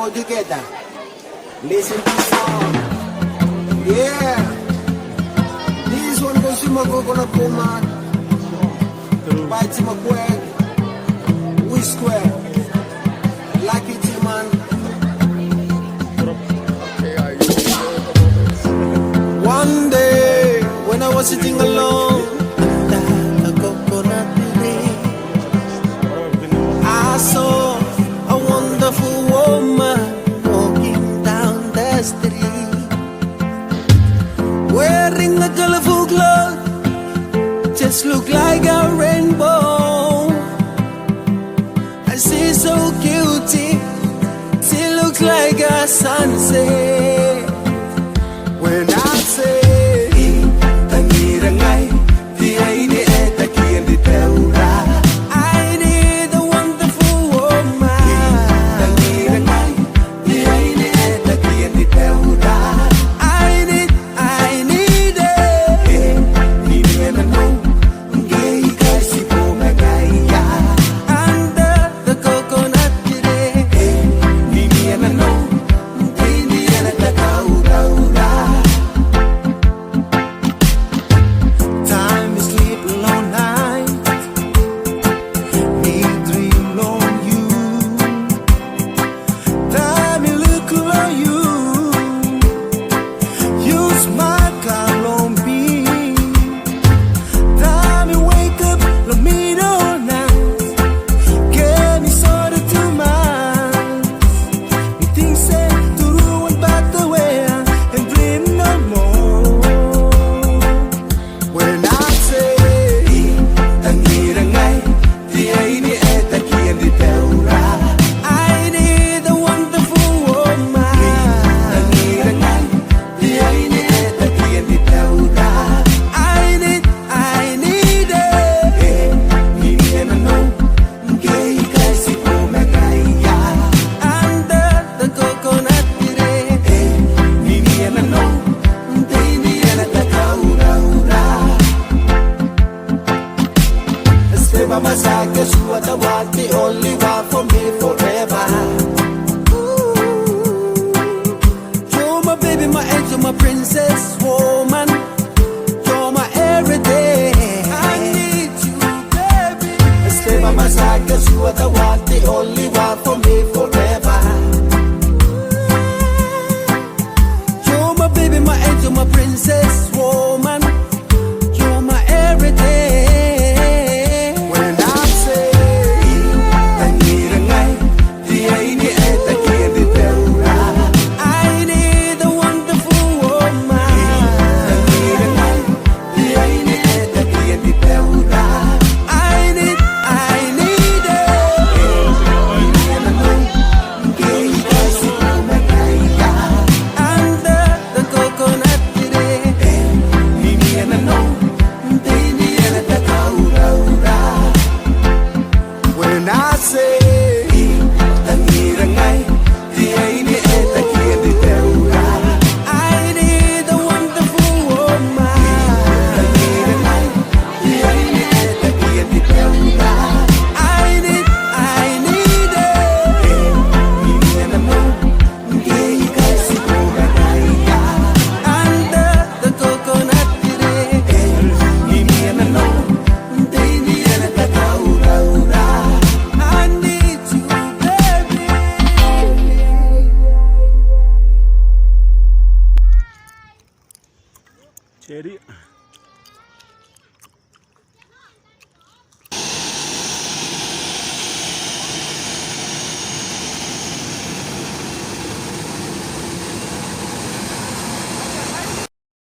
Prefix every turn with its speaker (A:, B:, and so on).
A: all together. Listen to the song. Yeah. This one goes to my coconut woman. By Tim McQuaid. We square. Like it, man. One day, when I was sitting alone under the coconut tree, I saw a wonderful woman walking down the street, wearing a colorful cloth, just look like a rainbow. And she's so cutie, she looks like a sunset. When I say I need a wonderful woman. I need it. Under the coconut tree. Time is sleeping all night. Me dream on you. Time is looking on you. You smile call on me. Time you wake up, love me all night. Get me sorted to mine. Me think say to ruin back the way and dream no more. When I say I need a wonderful woman. I need it. Under the coconut tree. Stay by my side, 'cause you are the one, the only one for me forever. Ooh. You're my baby, my angel, my princess. Whoa.